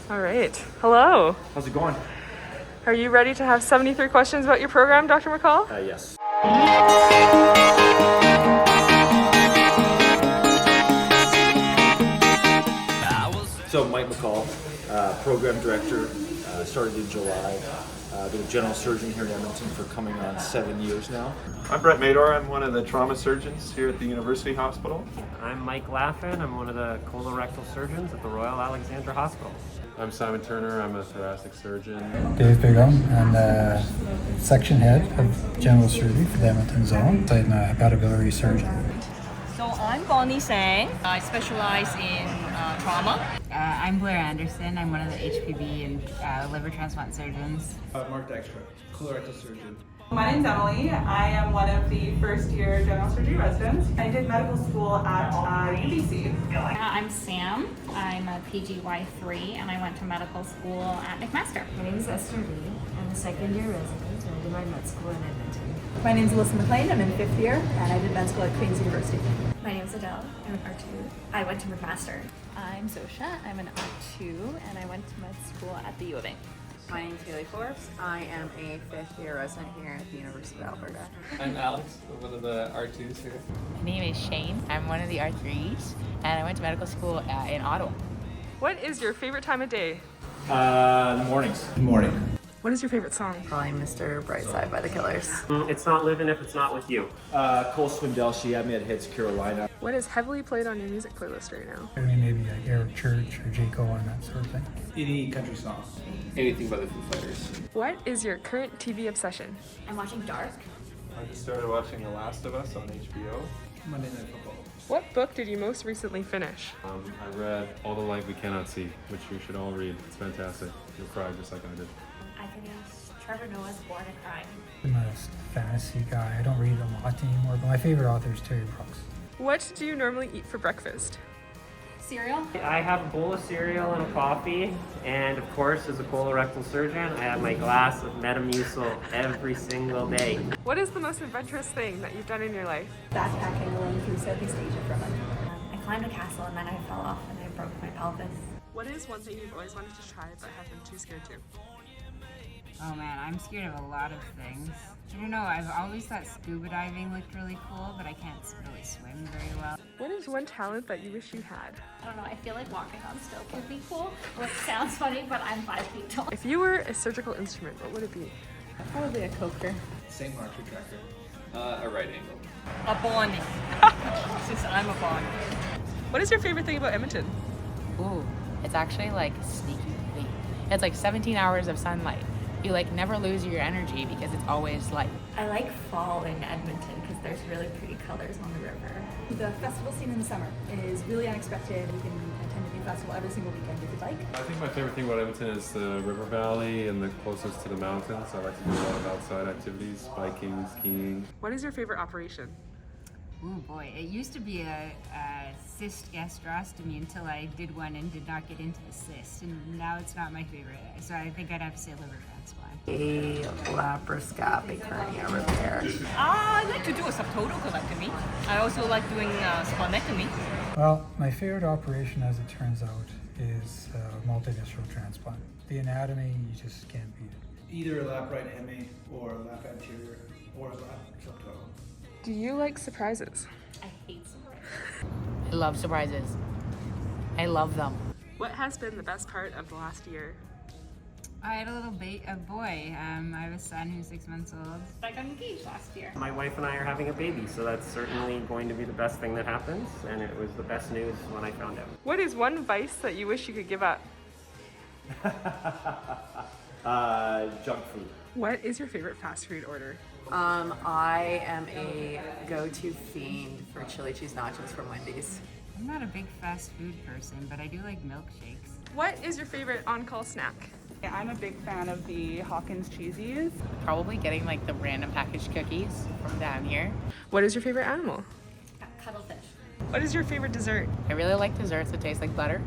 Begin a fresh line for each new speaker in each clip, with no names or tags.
All right. Hello.
How's it going?
Are you ready to have 73 questions about your program, Dr. McCall?
Yes. So Mike McCall, program director, started in July. Been a general surgeon here in Edmonton for coming on 7 years now.
I'm Brett Mador. I'm one of the trauma surgeons here at the University Hospital.
I'm Mike Laffin. I'm one of the colorectal surgeons at the Royal Alexandra Hospital.
I'm Simon Turner. I'm a thoracic surgeon.
Dave Bigum. I'm the section head of general surgery for the Edmonton zone. I'm a hepatobiliary surgeon.
So I'm Bonnie Sang. I specialize in trauma.
I'm Blair Anderson. I'm one of the HPV and liver transplant surgeons.
Mark Dykstra, colorectal surgeon.
My name's Emily. I am one of the first year general surgery residents. I did medical school at UBC.
I'm Sam. I'm a PGY3 and I went to medical school at McMaster.
My name is Esther Lee. I'm a second year resident and I did my med school in Edmonton.
My name is Alyssa McLean. I'm in 5th year and I did med school at Queen's University.
My name is Adele. I'm an R2. I went to McMaster.
I'm Zosha. I'm an R2 and I went to med school at the U of A.
My name is Haley Forbes. I am a 5th year resident here at the University of Alberta.
I'm Alex, one of the R2s here.
My name is Shane. I'm one of the R3s and I went to medical school in Ottawa.
What is your favorite time of day?
The mornings.
Good morning.
What is your favorite song?
Probably Mr. Brightside by the Killers.
It's not living if it's not with you.
Cole Swindell, She Had Me at Hits, Carolina.
What is heavily played on your music playlist right now?
I mean, maybe like Eric Church or J. Cole and that sort of thing.
Any country song.
Anything by the Foo Fighters.
What is your current TV obsession?
I'm watching Dark.
I just started watching The Last of Us on HBO.
Monday Night Football.
What book did you most recently finish?
I read All the Light We Cannot See, which you should all read. It's fantastic. You'll cry just like I did.
I finished Trevor Noah's Born a Crime.
I'm a fantasy guy. I don't read a lot anymore, but my favorite author is Terry Brooks.
What do you normally eat for breakfast?
Cereal.
I have a bowl of cereal and a coffee, and of course, as a colorectal surgeon, I have my glass of Metamucil every single day.
What is the most adventurous thing that you've done in your life?
Backpacking alone through Southeast Asia for a month.
I climbed a castle and then I fell off and I broke my pelvis.
What is one thing you've always wanted to try but have been too scared to?
Oh man, I'm scared of a lot of things. I don't know, I've always thought scuba diving looked really cool, but I can't really swim very well.
What is one talent that you wish you had?
I don't know, I feel like walking on stilts would be cool, which sounds funny, but I'm 5 feet tall.
If you were a surgical instrument, what would it be?
Probably a coker.
Same arch retractor.
A right angle.
A Bonnie. Since I'm a Bonnie.
What is your favorite thing about Edmonton?
Ooh, it's actually like sneaky pretty. It's like 17 hours of sunlight. You like never lose your energy because it's always light.
I like fall in Edmonton because there's really pretty colors on the river.
The festival scene in the summer is really unexpected. You can attend a new festival every single weekend if you'd like.
I think my favorite thing about Edmonton is the river valley and the closest to the mountains. I like to do a lot of outside activities, biking, skiing.
What is your favorite operation?
Ooh boy, it used to be a cyst gastrostomy until I did one and did not get into the cyst, and now it's not my favorite. So I think I'd have to say liver transplant.
A laparoscopic hernia repair.
I like to do a subtotal colectomy. I also like doing splenectomy.
Well, my favorite operation, as it turns out, is multivisceral transplant. The anatomy, you just can't beat it.
Either a lap right hemi or a lap anterior or a lap subtotal.
Do you like surprises?
I hate surprises.
I love surprises. I love them.
What has been the best part of the last year?
I had a little a boy. I have a son who's 6 months old.
I got engaged last year.
My wife and I are having a baby, so that's certainly going to be the best thing that happens, and it was the best news when I found out.
What is one vice that you wish you could give up?
Junk food.
What is your favorite fast food order?
I am a go-to fiend for chili cheese nachos from Wendy's.
I'm not a big fast food person, but I do like milkshakes.
What is your favorite on-call snack?
Yeah, I'm a big fan of the Hawkins cheesies.
Probably getting like the random packaged cookies from down here.
What is your favorite animal?
Cuttlefish.
What is your favorite dessert?
I really like desserts that taste like butter.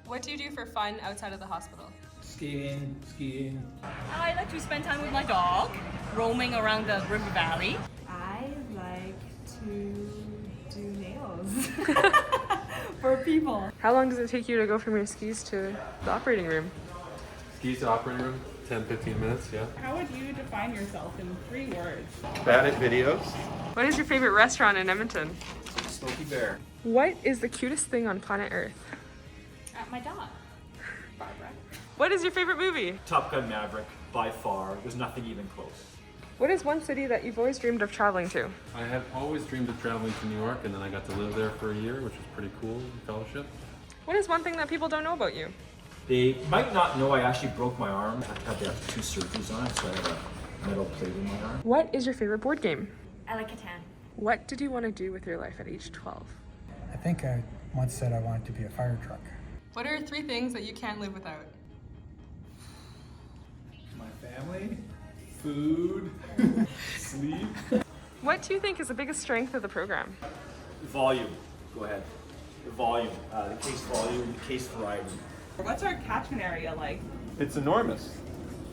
What do you do for fun outside of the hospital?
Skating, skiing.
I like to spend time with my dog, roaming around the river valley.
I like to do nails.
for people.
How long does it take you to go from your skis to the operating room?
Skis to operating room, 10-15 minutes, yeah.
How would you define yourself in 3 words?
Bad at videos.
What is your favorite restaurant in Edmonton?
Smoky Bear.
What is the cutest thing on planet Earth?
My dog, Barbara.
What is your favorite movie?
Top Gun Maverick, by far. There's nothing even close.
What is one city that you've always dreamed of traveling to?
I had always dreamed of traveling to New York, and then I got to live there for a year, which was pretty cool, fellowship.
What is one thing that people don't know about you?
They might not know I actually broke my arm. I had to have 2 surgeries on it, so I have a metal plate in my arm.
What is your favorite board game?
I like Catan.
What did you want to do with your life at age 12?
I think I once said I wanted to be a fire truck.
What are 3 things that you can't live without?
My family, food, sleep.
What do you think is the biggest strength of the program?
Volume. Go ahead. The volume. The case volume, the case variety.
What's our catchment area like?
It's enormous.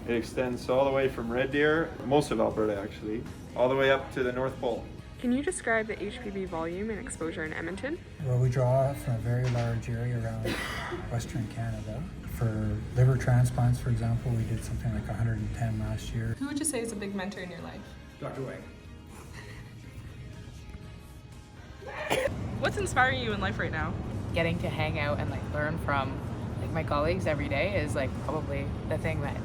It extends all the way from Red Deer, most of Alberta actually, all the way up to the North Pole.
Can you describe the HPV volume and exposure in Edmonton?
Well, we draw from a very large area around Western Canada. For liver transplants, for example, we did something like 110 last year.
Who would you say is a big mentor in your life?
Dr. Wang.
What's inspiring you in life right now?
Getting to hang out and like learn from like my colleagues every day is like probably the thing that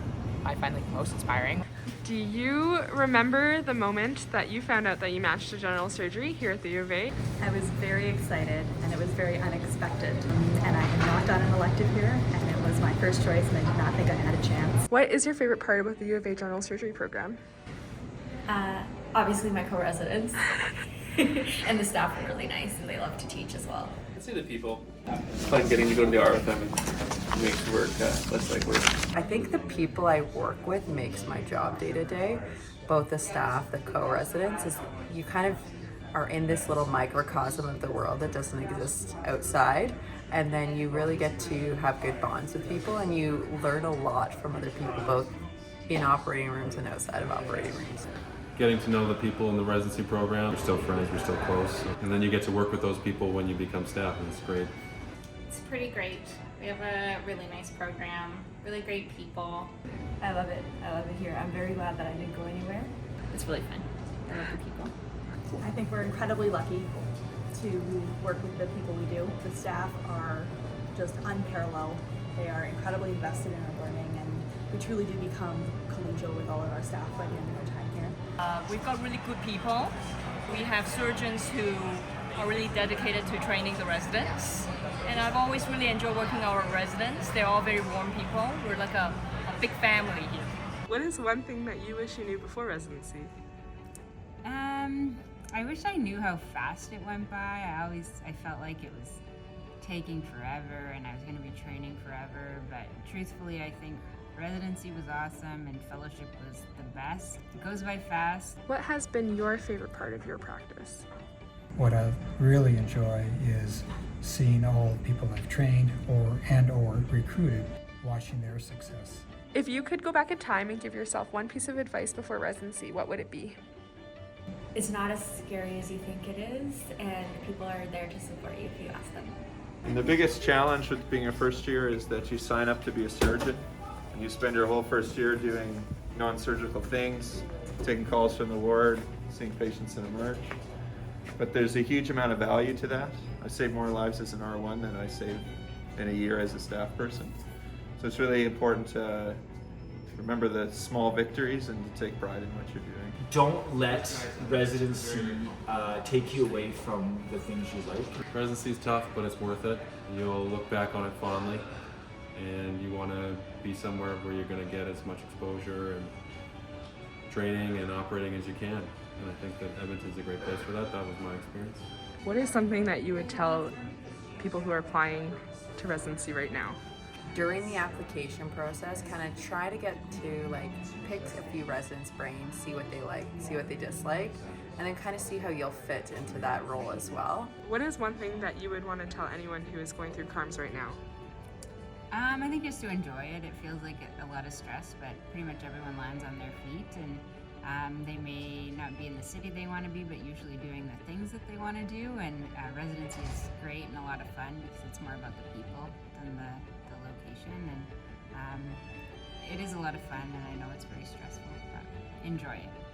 I find like most inspiring.
Do you remember the moment that you found out that you matched to general surgery here at the U of A?
I was very excited and it was very unexpected. And I had not done an elective here and it was my first choice and I did not think I had a chance.
What is your favorite part about the U of A general surgery program?
Obviously my co-residents. And the staff are really nice and they love to teach as well.
I'd say the people. It's fun getting to go to the R with them and make work less like work.
I think the people I work with makes my job day to day. Both the staff, the co-residents, is you kind of are in this little microcosm of the world that doesn't exist outside. And then you really get to have good bonds with people and you learn a lot from other people, both in operating rooms and outside of operating rooms.
Getting to know the people in the residency program, we're still friends, we're still close. And then you get to work with those people when you become staff, and it's great.
It's pretty great. We have a really nice program, really great people.
I love it. I love it here. I'm very glad that I didn't go anywhere.
It's really fun. I love the people.
I think we're incredibly lucky to work with the people we do. The staff are just unparalleled. They are incredibly invested in our learning and we truly do become collegial with all of our staff by the end of our time here.
We've got really good people. We have surgeons who are really dedicated to training the residents. And I've always really enjoyed working with our residents. They're all very warm people. We're like a big family here.
What is one thing that you wish you knew before residency?
I wish I knew how fast it went by. I felt like it was taking forever and I was going to be training forever, but truthfully I think residency was awesome and fellowship was the best. It goes by fast.
What has been your favorite part of your practice?
What I really enjoy is seeing all the people I've trained or recruited, watching their success.
If you could go back in time and give yourself one piece of advice before residency, what would it be?
It's not as scary as you think it is, and people are there to support you if you ask them.
And the biggest challenge with being a first year is that you sign up to be a surgeon and you spend your whole first year doing non-surgical things, taking calls from the ward, seeing patients in emerge. But there's a huge amount of value to that. I save more lives as an R1 than I save in a year as a staff person. So it's really important to remember the small victories and to take pride in what you're doing.
Don't let residency take you away from the things you like.
Residency's tough, but it's worth it. You'll look back on it fondly, and you want to be somewhere where you're going to get as much exposure and training and operating as you can. And I think that Edmonton's a great place for that. That was my experience.
What is something that you would tell people who are applying to residency right now?
During the application process, kind of try to get to pick a few residents' brains, see what they like, see what they dislike, and then kind of see how you'll fit into that role as well.
What is one thing that you would want to tell anyone who is going through CaRMs right now?
I think just to enjoy it. It feels like a lot of stress, but pretty much everyone lands on their feet. And They may not be in the city they want to be, but usually doing the things that they want to do. And residency is great and a lot of fun because it's more about the people than the location. And it is a lot of fun, and I know it's very stressful, but enjoy it.